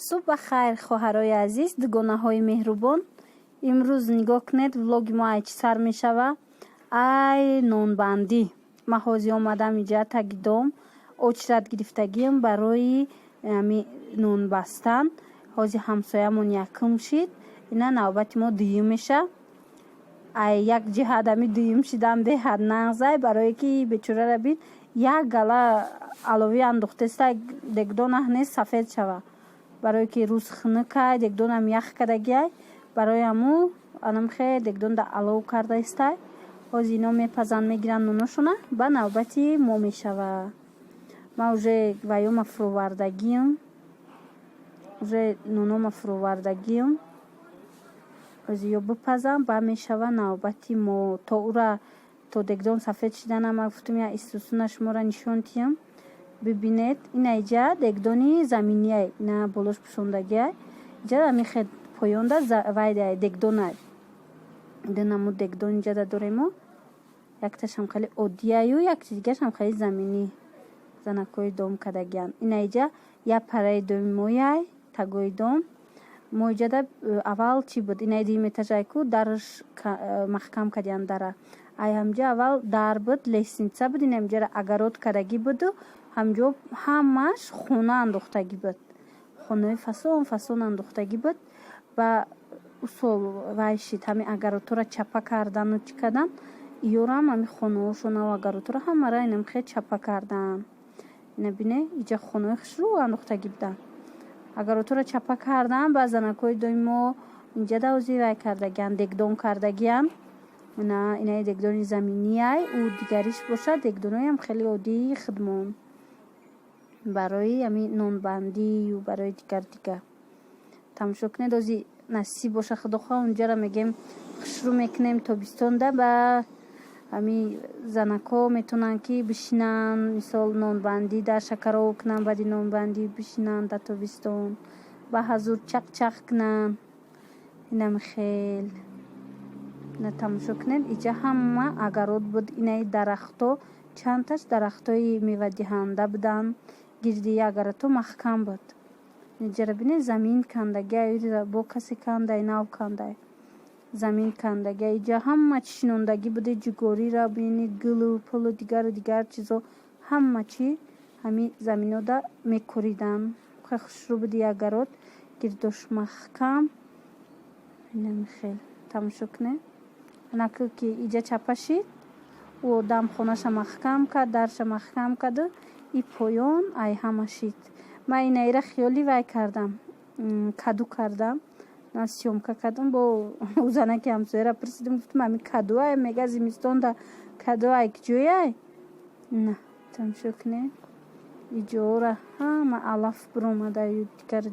Субҳ бахайр, хоҳарои азиз, дугонаҳои меҳрубон. Имрӯз нигоҳ кунед, влоги мо ай чӣ сар мешава. Ай нонбандӣ. Ман ҳозир омадам иҷа таги дом очрат гирифтагиам барои нон бастан. Ҳозир ҳамсоямон якум шид. Ина навбати мо дуюм меша. Ай як ҷиҳат ами дуюм шидам деҳад нағзай, барое ки бечораро бин як гала алови андохтаста дегдон аҳнес сафед шава. Барое ки рӯз хунукай дегдонам ях кардагиай, барои аму анамхе дегдон да алов кардаистай. Ҳозир ино мепазанд мегиранд ноношона, ба навбати мо мешава. Ман уже ваёма фурӯвардагиам. Уже нонома фурӯвардагиам. Ҳозир ё бипазам, ба мешава навбати мо. То ура то дегдон сафед шиданам, ман гуфтам я истосуна шуморо нишон диҳам. Бибинед, ина иҷа дегдони заминиай, ина болош пушондагиай. Иҷа амихе поёнда вайдае дегдонай. Дунамо дегдон иҷа да доремо. Якташам хеле оддияю, якчи дигашам хеле заминӣ. Занакои дом кардагиан. Ина иҷа я параи доми мояй, тагои дом. Мо иҷа да аввал чӣ буд? Ина дим этажайку дараш маҳкам кардиан дара. Ай ҳамҷа аввал дар буд, лестница буд, ина имҷара агарот кардаги буду, ҳамҷо ҳамаш хона андохтагӣ буд. Хонаи фасон фасон андохтагӣ буд. Ба усол вай шид ҳами агаротро чапа кардану чӣ кардан. Иёрам ҳами хонаҳошонав агаротро ҳамара инам хел чапа кардан. Ина бине иҷа хонаи хушрӯ андохтагӣ будан. Агаротро чапа кардан, ба занакои доми мо инҷа да ҳозир вай кардагиан, дегдон кардагиан. Ина дегдони заминиай, ӯ дигариш бошад, дегдоноям хеле оддии хидмон. Барои ами нонбандӣ ё барои дигар. Тамошо кунед, ҳозир насиб боша худохоҳ, унҷаро мегем хушрӯ мекунем тобистонда, ба ами занако метавонанд ки бишинанд, мисол нонбандӣ дар шакарову кунанд, баъди нонбандӣ бишинанд дар тобистон, ба ҳазур чақ кунанд. Инам хел ина тамошо кунед, иҷа ҳама агарот буд. инаи дарахтҳо чандташ дарахтҳои мевадиҳанда буданд. Гирди агарото маҳкам буд. Иҷара бинед замин кандагиай, бо касе кандай нав кандай. Замин кандагиай, иҷа ҳама чӣ шинондагӣ буде, ҷугориро бинед, гулу пулу дигар чизо ҳама чӣ ҳами заминода мекоридан. хеле хушрӯ буди агарот, гирдош маҳкам. инам хел тамошо кунед. Наку ки иҷа чапа шид, ӯ одам хонаша маҳкам кард, дарша маҳкам карду и поён ай ҳама шид. Ман инаира хиёли вай кардам, каду кардам, на сёмка кардам. Бо занаки ҳамсояро пурсидам, гуфтам ами кадуай, мега зимистонда кадуай киҷояй. На тамошо кунед, иҷора ҳама алаф биромадаю,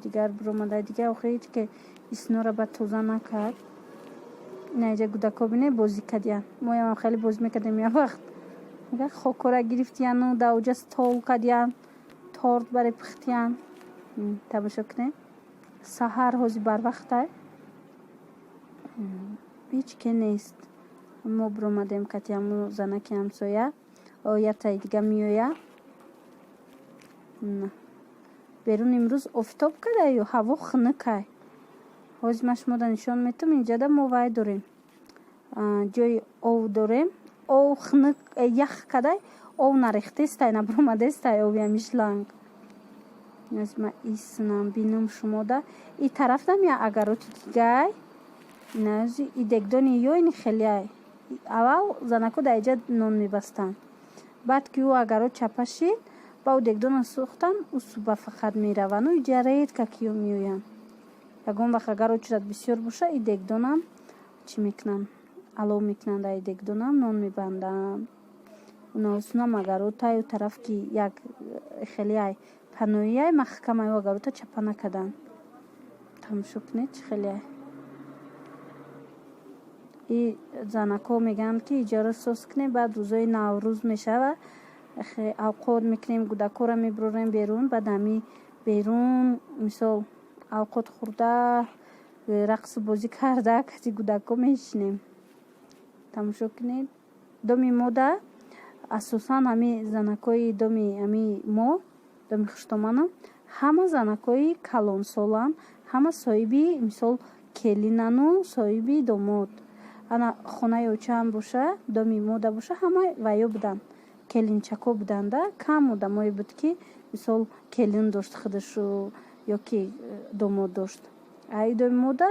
дигар биромада. Дигар охир ҳеҷ ки иснора ба тоза накард. ина иҷа кӯдако бинед бозӣ кардиан. Моям хеле бозӣ мекардем як вақт. хокора гирифтияну да оҷа стол кардиан, торт баре пухтиян. Тамошо кунед. Саҳар ҳозир барвақтай. ҳеҷ ки нест. Мо биромадем катиаму занаки ҳамсоя. Оятаи дига меоя. Берун имрӯз офтоб кадаю, ҳаво хунукай. ҳозир ман шуморо нишон метам, инҷа да мо вай дорем. ҷои ов дорем. Ов хунук ях кадай, ов нарехтестай, набиромадестай ови ами шланг. Ман иснам бинам шумода. И тарафдам я агароти дигай. Нази и дегдони ёйни хелеай. Аввал занако да иҷа нон мебастанд. Баъд ки ӯ агарот чапа шид, ба ӯ дегдона сӯхтан, ӯ суба фақат мераванд. ӯ иҷа редка киё меоянд. Ягон вақт агар очрат бисёр боша, и дегдонам чӣ мекунанд? Алов мекунанд, ай дегдонам нон мебанданд. Унасунам агаротаю тараф ки як хелеай паноияй маҳкамай, ӯ агарота чапа накарданд. Тамошо кунед чӣ хелеай. И занако мегӯянд ки иҷора сос кунем, баъд рӯзои наврӯз мешава. Авқот мекунем, кӯдакоро мебирорем берун, баъд ами берун мисол авқот хӯрда, рақсу бозӣ карда кати кӯдако мешинем. Тамошо кунед. Доми мода асосан ҳами занакои доми ами мо, доми хуштоманам ҳама занакҳои калонсолан, ҳама соҳиби мисол келинану соҳиби домод. Ана хонаи очаам боша, доми мода боша, ҳама ваё буданд. Келинчако буданда. Кам одамое буд ки мисол келин дошт худашу ё ки домод дошт. Ай доми мода,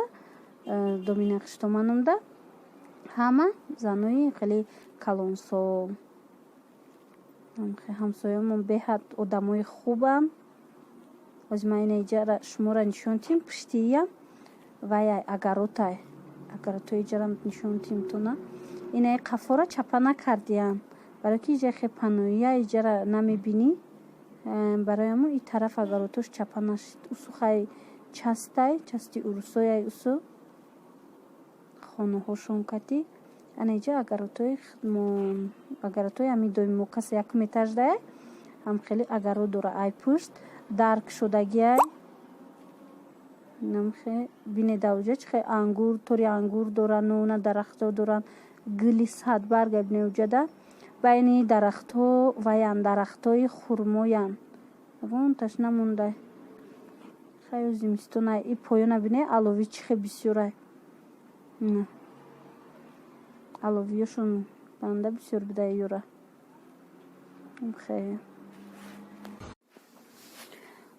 доми нақштоманумда ҳама занои хеле калонсол. ҳамсоямон беҳад одамои хубанд. ҳозир ман ина иҷара шуморо нишонтим пиштиям ваяй агаротай иҷара нишонтим тона инаи қафора чапа накардиям барои ки иҷа хе паноия иҷара намебинӣ бароямо и тараф агаротош чапа нашид усухай части урусояй усу хонаҳошон кати ана иҷа агаротои ами доми мо касе якум этаждае ҳам хеле агаро дора ай пушт дарк шудагиай намхе бинеда уҷа чихе ангур тори ангур дора нона дарахтҳо доран гили садбарга бине уҷада байни дарахтҳо ваян дарахтҳои хурмоян вон ташна мондай хаю зимистонай и поёна бине алови чихе бисёрай аловиёшон банда бисёр бида ёра хе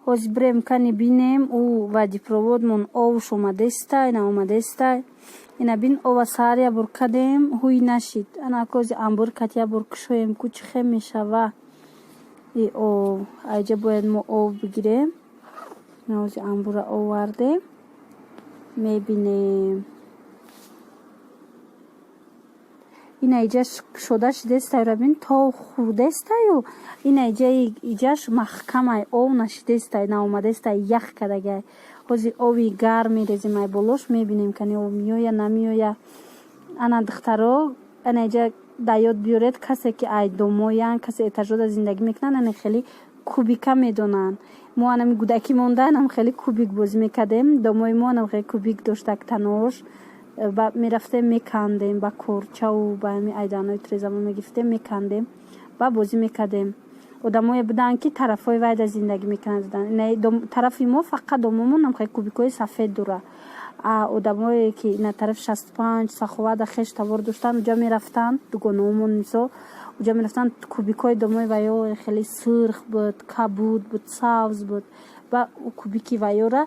ҳозир брем кани бинем ӯ вадипроводмон овуш омадестай наомадестай ина бин ова сар я бор кадем ҳуй нашид ана кози амбур кат я бор кушоем ку чихе мешава и ов айҷа бояд мо ов бигирем ҳозир амбура овардем мебинем ина иҷа шода шидестай рабин то хурдестаю ина иҷаш маҳкамай ов нашидестай наомадестай ях кадагай ҳозир ови гарм мерезем ай болош мебинем кани ов миёя намиёя ана духтаро ана иҷа даёд биёред касе ки ай домоян касе этажода зиндагӣ мекунанд ана хеле кубика медонанд мо анами гудакӣ монда анам хеле кубик бозӣ мекардем домои мо анам хеле кубик доштак танош мерафтем мекандем ба корчаву ба ами айданои трезамо мегирифтем мекандем ба бозӣ мекардем одамое буданд ки тарафҳои вайда зиндагӣ мекунанд тарафи мо фақат домомон намхе кубикҳои сафед дора одамое ки ина тарафи 65 саховада хеш тавор доштанд уҷа мерафтанд дугонаомон мисол уҷа мерафтанд кубикҳои домои ваё хеле сирх буд кабуд буд савз буд ба кубики ваёра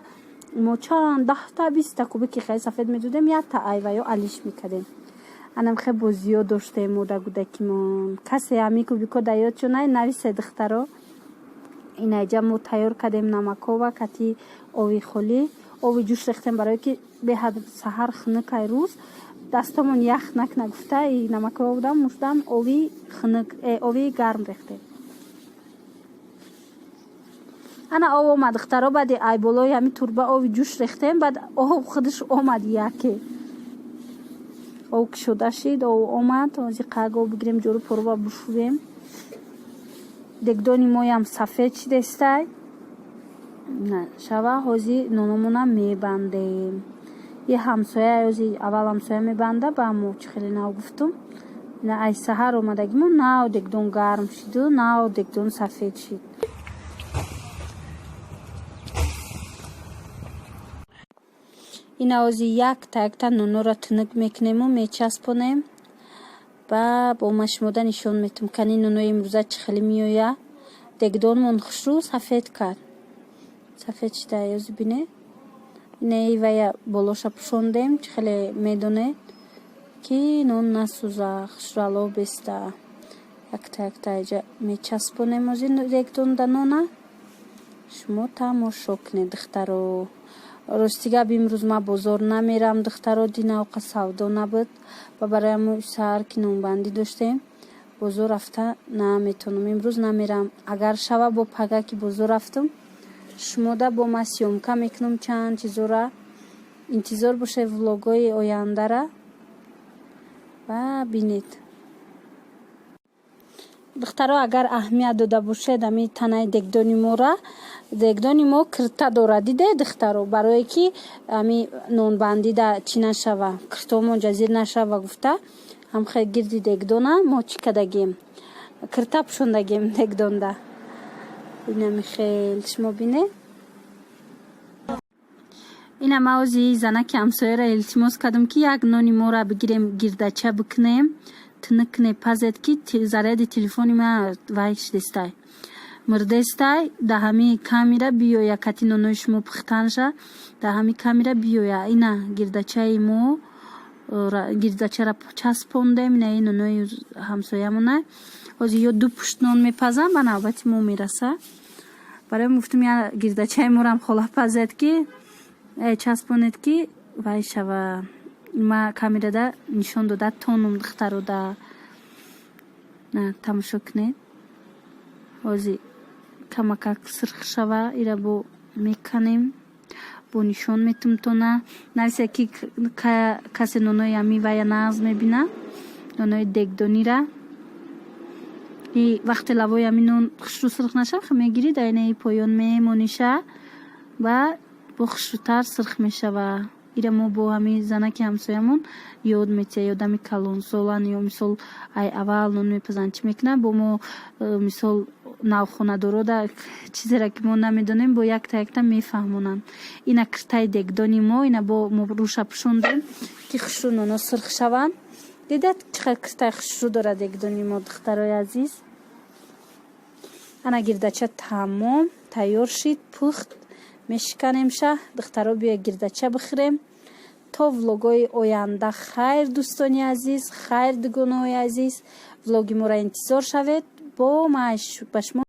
мо чанд 10 20 кубики хеле сафед медодем якта айваё алиш мекардем анам хе бозиё доштем мода гудакимон касе ами кубико даёд чунай нависе духтаро ина иҷа мо тайёр кардем намакова кати ови холӣ ови ҷӯш рехтем барое ки беҳад саҳар хунукай рӯз дастамон ях накна гуфта и намакова будам муштам ови гарм рехтем ана ов омад духтаро баъди ай болои ами турба ови ҷӯш рехтем баъд ов худаш омад яке ов кушода шид ов омад ҳозир қайго бигирем ҷору порва бушӯем дегдони моям сафед шидестай шава ҳозир нономона мебандем и ҳамсоя ҳозир аввал ҳамсоя мебанда ба мо чӣ хеле нав гуфтум ай саҳар омадагимо нав дегдон гарм шиду нав дегдон сафед шид ина ҳозир якта нонора тунук мекунему мечаспонем ба бо машмода нишон метум кани нонои имрӯза чӣ хеле меоя дегдонмон хушу сафед кард сафед шида ҳозир бине инаи вая болоша пӯшондем чӣ хеле медонед ки нон насӯза хушрало беста якта иҷа мечаспонем ҳозир дегдонда нона шумо тамошо кунед духтаро ростига бимрӯз ма бозор намерам духтаро динавқа савдо набуд ва бароямо сар ки нонбандӣ доштем бозор рафта наметонам имрӯз намерам агар шава бо пага ки бозор рафтум шумода бо ма сёмка мекунам чанд чизора интизор бошед влогои ояндара ва бинед духтаро агар аҳамият дода бошед ами танаи дегдони мо кирта дора диде духтаро барое ки ами нонбандида чӣ нашава киртомон ҷазир нашава гуфта ҳамхе гирди дегдона мо чӣ кадагем кирта пӯшондагем дегдонда инами хел шумо бинед ина маози занаки ҳамсояро илтимос кардам, ки як нони моро бигирем, гирдача бикунем, тинкне пазед, ки заряди телефони ма вайш дестай мирдестай, да ҳами камера биёя, кати нонои шумо пухтанша, да ҳами камера биёя. Ина гирдачаи мо, гирдачара часпондем, ина и нонои ҳамсоямона. ҳозир ё ду пушт нон мепазам, ба навбати мо мераса. барои гуфтам я гирдачаи морам хола пазед, ки часпонед, ки вай шава. Ма камерада нишон дода тонум духтарода. На тамошо кунед. ҳозир камакак сирх шава, ира бо меканем, бо нишон метумтона. нависе ки касе нонои ами вая нағз мебина, нонои дегдонира. И вақте лавои ами нон хушрӯ сирх нашав, мегирид айнаи поён мемониша ва бо хушрӯтар сирх мешава. ира мо бо ҳами занаки ҳамсоямон ёд метия, ёдами калонсолан, ё мисол ай аввал нон мепазанд чӣ мекунанд. бо мо мисол навхонадорода чизеро ки мо намедонем, бо якта мефаҳмонанд. ина киртаи дегдони мо, ина бо мо рӯша пӯшондем, ки хушрӯ ноно сирх шаванд. дидед чӣ қадр киртаи хушрӯ дорад дегдони мо, духтарои азиз. ана гирдача тамом тайёр шид, пухт. мешиканемша. духтаро биё гирдача бихӯрем. то влогои оянда хайр дӯстони азиз, хайр дугонаҳои азиз. влоги моро интизор шавед. бо ма ба шумо